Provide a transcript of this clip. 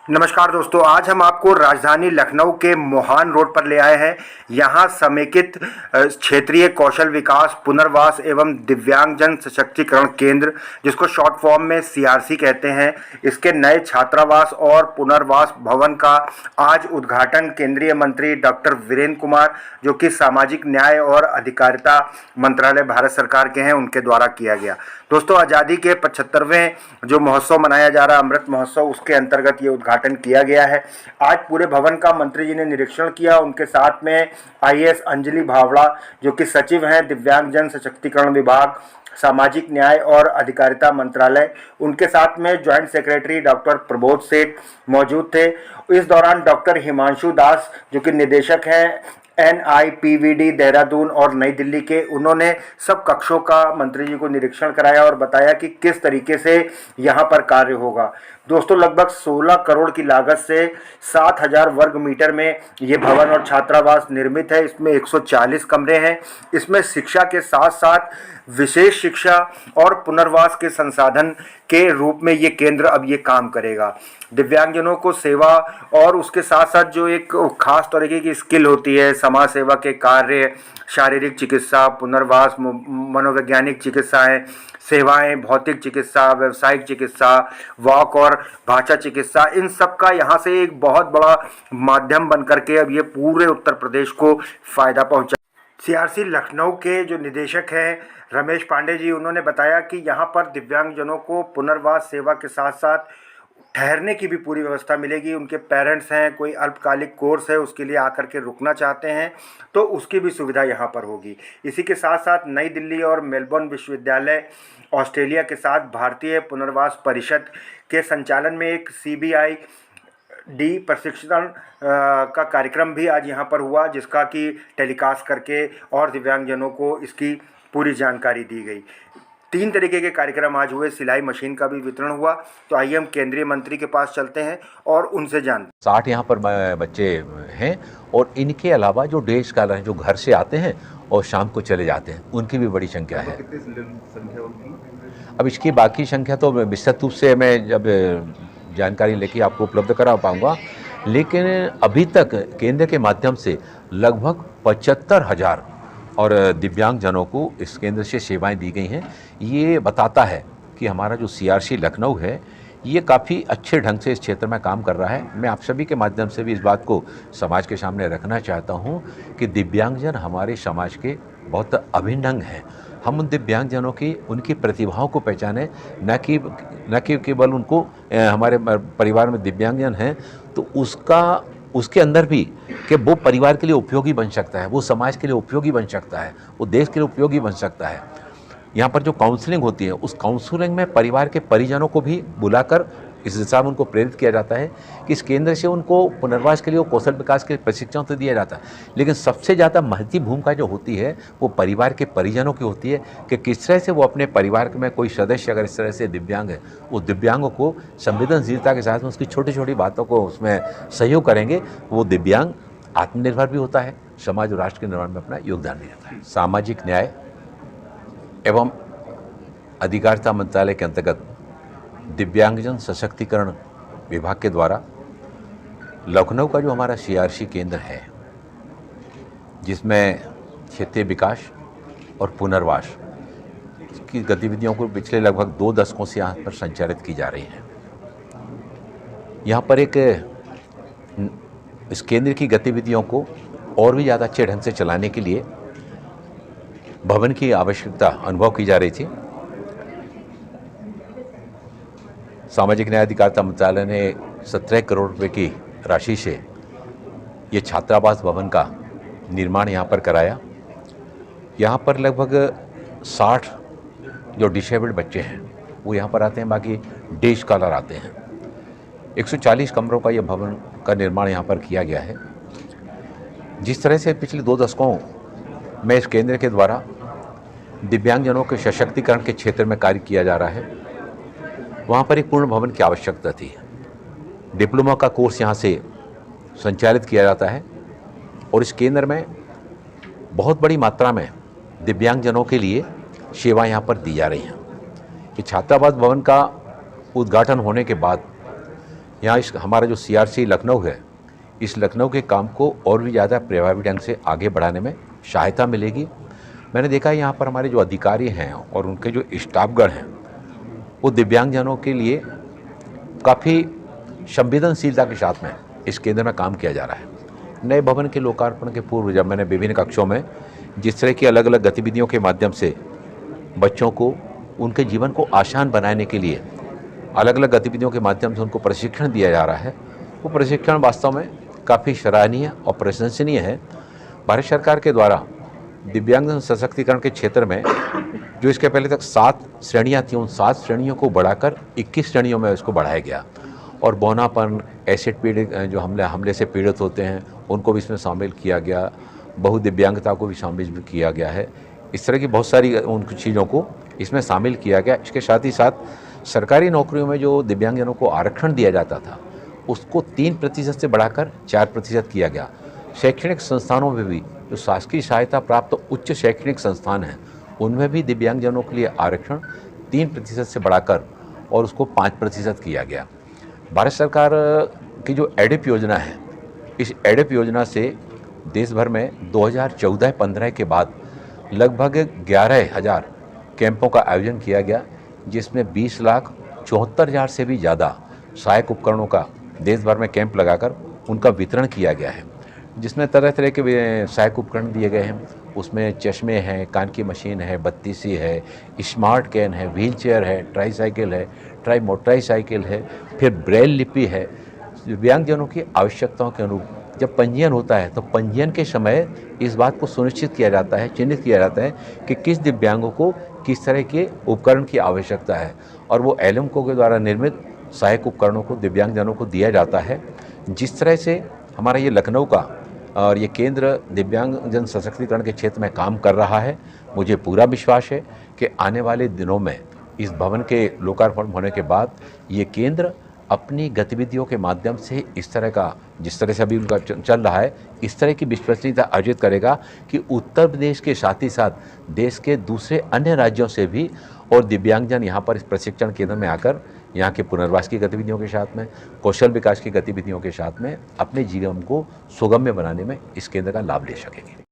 नमस्कार दोस्तों, आज हम आपको राजधानी लखनऊ के मोहान रोड पर ले आए हैं। यहाँ समेकित क्षेत्रीय कौशल विकास, पुनर्वास एवं दिव्यांगजन सशक्तिकरण केंद्र, जिसको शॉर्ट फॉर्म में सीआरसी कहते हैं, इसके नए छात्रावास और पुनर्वास भवन का आज उद्घाटन केंद्रीय मंत्री डॉक्टर वीरेंद्र कुमार, जो कि सामाजिक न्याय और अधिकारिता मंत्रालय भारत सरकार के हैं, उनके द्वारा किया गया। दोस्तों, आज़ादी के 75वें जो महोत्सव मनाया जा रहा है, अमृत महोत्सव, उसके अंतर्गत ये उद्घाटन किया गया है। आज पूरे भवन का मंत्री जी ने निरीक्षण किया। उनके साथ में आईएएस अंजलि भावड़ा, जो कि सचिव हैं दिव्यांगजन सशक्तिकरण विभाग, सामाजिक न्याय और अधिकारिता मंत्रालय, उनके साथ में ज्वाइंट सेक्रेटरी डॉक्टर प्रबोध सेठ मौजूद थे। इस दौरान डॉक्टर हिमांशु दास, जो कि निदेशक हैं NIPVD देहरादून और नई दिल्ली के, उन्होंने सब कक्षों का मंत्री जी को निरीक्षण कराया और बताया कि किस तरीके से यहाँ पर कार्य होगा। दोस्तों, लगभग 16 करोड़ की लागत से 7,000 वर्ग मीटर में ये भवन और छात्रावास निर्मित है। इसमें 140 कमरे हैं। इसमें शिक्षा के साथ साथ विशेष शिक्षा और पुनर्वास के संसाधन के रूप में ये केंद्र अब ये काम करेगा। दिव्यांगजनों को सेवा और उसके साथ साथ जो एक खास तरीके की स्किल होती है, समाज सेवा के कार्य, शारीरिक चिकित्सा, पुनर्वास, मनोवैज्ञानिक चिकित्साएं, सेवाएं, भौतिक चिकित्सा, व्यावसायिक चिकित्सा, वाक और भाषा चिकित्सा, इन सब का यहाँ से एक बहुत बड़ा माध्यम बन करके अब ये पूरे उत्तर प्रदेश को फायदा पहुँचा। सीआरसी लखनऊ के जो निदेशक हैं रमेश पांडे जी, उन्होंने बताया कि यहाँ पर दिव्यांगजनों को पुनर्वास सेवा के साथ साथ ठहरने की भी पूरी व्यवस्था मिलेगी। उनके पेरेंट्स हैं, कोई अल्पकालिक कोर्स है, उसके लिए आकर के रुकना चाहते हैं तो उसकी भी सुविधा यहाँ पर होगी। इसी के साथ साथ नई दिल्ली और मेलबर्न विश्वविद्यालय ऑस्ट्रेलिया के साथ भारतीय पुनर्वास परिषद के संचालन में एक CBID प्रशिक्षण का कार्यक्रम भी आज यहाँ पर हुआ, जिसका कि टेलीकास्ट करके और दिव्यांगजनों को इसकी पूरी जानकारी दी गई। 3 तरीके के कार्यक्रम आज हुए। सिलाई मशीन का भी वितरण हुआ। तो आइए हम केंद्रीय मंत्री के पास चलते हैं और उनसे जानते हैं। 60 यहाँ पर बच्चे हैं और इनके अलावा जो डे स्कॉलर हैं, जो घर से आते हैं और शाम को चले जाते हैं, उनकी भी बड़ी संख्या है। अब इसकी बाकी संख्या तो विस्तृत रूप से मैं जब जानकारी लेके आपको उपलब्ध करा पाऊँगा, लेकिन अभी तक केंद्र के माध्यम से लगभग 75,000 और दिव्यांगजनों को इस केंद्र से सेवाएं दी गई हैं। ये बताता है कि हमारा जो CRC लखनऊ है, ये काफ़ी अच्छे ढंग से इस क्षेत्र में काम कर रहा है। मैं आप सभी के माध्यम से भी इस बात को समाज के सामने रखना चाहता हूँ कि दिव्यांगजन हमारे समाज के बहुत अभिन्न अंग हैं। हम उन दिव्यांगजनों की, उनकी प्रतिभाओं को पहचानें, न कि केवल उनको हमारे परिवार में दिव्यांगजन हैं तो उसके अंदर भी कि वो परिवार के लिए उपयोगी बन सकता है, वो समाज के लिए उपयोगी बन सकता है, वो देश के लिए उपयोगी बन सकता है। यहाँ पर जो काउंसलिंग होती है, उस काउंसलिंग में परिवार के परिजनों को भी बुलाकर इस दिशा में उनको प्रेरित किया जाता है कि इस केंद्र से उनको पुनर्वास के लिए कौशल विकास के प्रशिक्षण तो दिया जाता है, लेकिन सबसे ज़्यादा महत्वपूर्ण भूमिका जो होती है वो परिवार के परिजनों की होती है कि किस तरह से वो अपने परिवार में कोई सदस्य अगर इस तरह से दिव्यांग है, वो दिव्यांगों को संवेदनशीलता के साथ में उसकी छोटी छोटी बातों को उसमें सहयोग करेंगे, वो दिव्यांग आत्मनिर्भर भी होता है, समाज और राष्ट्र के निर्माण में अपना योगदान भी देता है। सामाजिक न्याय एवं अधिकारिता मंत्रालय के अंतर्गत दिव्यांगजन सशक्तिकरण विभाग के द्वारा लखनऊ का जो हमारा CRC केंद्र है, जिसमें क्षेत्रीय विकास और पुनर्वास की गतिविधियों को पिछले लगभग 2 दशकों से यहाँ पर संचालित की जा रही है। यहाँ पर इस केंद्र की गतिविधियों को और भी ज़्यादा अच्छे ढंग से चलाने के लिए भवन की आवश्यकता अनुभव की जा रही थी। सामाजिक न्याय अधिकारिता मंत्रालय ने 17 करोड़ रुपए की राशि से ये छात्रावास भवन का निर्माण यहाँ पर कराया। यहाँ पर लगभग 60 जो डिसेबल्ड बच्चे हैं वो यहाँ पर आते हैं, बाकी डे स्कॉलर आते हैं। 140 कमरों का ये भवन का निर्माण यहाँ पर किया गया है। जिस तरह से पिछले 2 दशकों में इस केंद्र के द्वारा दिव्यांगजनों के सशक्तिकरण के क्षेत्र में कार्य किया जा रहा है, वहाँ पर एक पूर्ण भवन की आवश्यकता थी। डिप्लोमा का कोर्स यहाँ से संचालित किया जाता है और इस केंद्र में बहुत बड़ी मात्रा में दिव्यांगजनों के लिए सेवा यहाँ पर दी जा रही हैं। कि छात्रावास भवन का उद्घाटन होने के बाद यहाँ इस हमारा जो CRC लखनऊ है, इस लखनऊ के काम को और भी ज़्यादा प्रभावी ढंग से आगे बढ़ाने में सहायता मिलेगी। मैंने देखा है यहाँ पर हमारे जो अधिकारी हैं और उनके जो स्टाफगण हैं, वो दिव्यांगजनों के लिए काफ़ी संवेदनशीलता के साथ में इस केंद्र में काम किया जा रहा है। नए भवन के लोकार्पण के पूर्व जब मैंने विभिन्न कक्षों में जिस तरह की अलग अलग गतिविधियों के माध्यम से बच्चों को उनके जीवन को आसान बनाने के लिए अलग अलग गतिविधियों के माध्यम से उनको प्रशिक्षण दिया जा रहा है, वो प्रशिक्षण वास्तव में काफ़ी सराहनीय और प्रशंसनीय है। भारत सरकार के द्वारा दिव्यांगजन सशक्तिकरण के क्षेत्र में जो इसके पहले तक 7 श्रेणियाँ थीं, उन 7 श्रेणियों को बढ़ाकर 21 श्रेणियों में इसको बढ़ाया गया और बौनापन, एसिड पीड़ित जो हमले से पीड़ित होते हैं उनको भी इसमें शामिल किया गया, बहुदिव्यांगता को भी शामिल किया गया है। इस तरह की बहुत सारी उन चीज़ों को इसमें शामिल किया गया। इसके साथ ही साथ सरकारी नौकरियों में जो दिव्यांगजनों को आरक्षण दिया जाता था उसको 3% से बढ़ाकर 4% किया गया। शैक्षणिक संस्थानों में भी जो शासकीय सहायता प्राप्त उच्च शैक्षणिक संस्थान हैं उनमें भी दिव्यांगजनों के लिए आरक्षण 3% से बढ़ाकर और उसको 5% किया गया। भारत सरकार की जो एडिप योजना है, इस एडिप योजना से देश भर में 2014-15 के बाद लगभग 11,000 कैंपों का आयोजन किया गया, जिसमें 20,74,000 से भी ज़्यादा सहायक उपकरणों का देश भर में कैंप लगाकर उनका वितरण किया गया है, जिसमें तरह तरह के सहायक उपकरण दिए गए हैं। उसमें चश्मे हैं, कान की मशीन है, बत्तीसी है, स्मार्ट कैन है, व्हीलचेयर है, ट्राईसाइकिल है, ट्राई मोटरसाइकिल है, फिर ब्रेल लिपि है। दिव्यांगजनों की आवश्यकताओं के अनुरूप जब पंजीयन होता है तो पंजीयन के समय इस बात को सुनिश्चित किया जाता है, चिन्हित किया जाता है कि किस दिव्यांगों को किस तरह के उपकरण की आवश्यकता है और वो एलएमको के द्वारा निर्मित सहायक उपकरणों को दिव्यांगजनों को दिया जाता है। जिस तरह से हमारा ये लखनऊ का और ये केंद्र दिव्यांगजन सशक्तिकरण के क्षेत्र में काम कर रहा है, मुझे पूरा विश्वास है कि आने वाले दिनों में इस भवन के लोकार्पण होने के बाद ये केंद्र अपनी गतिविधियों के माध्यम से इस तरह का, जिस तरह से अभी उनका चल रहा है, इस तरह की विश्वसनीयता अर्जित करेगा कि उत्तर प्रदेश के साथ ही साथ देश के दूसरे अन्य राज्यों से भी और दिव्यांगजन यहाँ पर इस प्रशिक्षण केंद्र में आकर यहाँ के पुनर्वास की गतिविधियों के साथ में, कौशल विकास की गतिविधियों के साथ में अपने जीवन को सुगम्य बनाने में इस केंद्र का लाभ ले सकेंगे।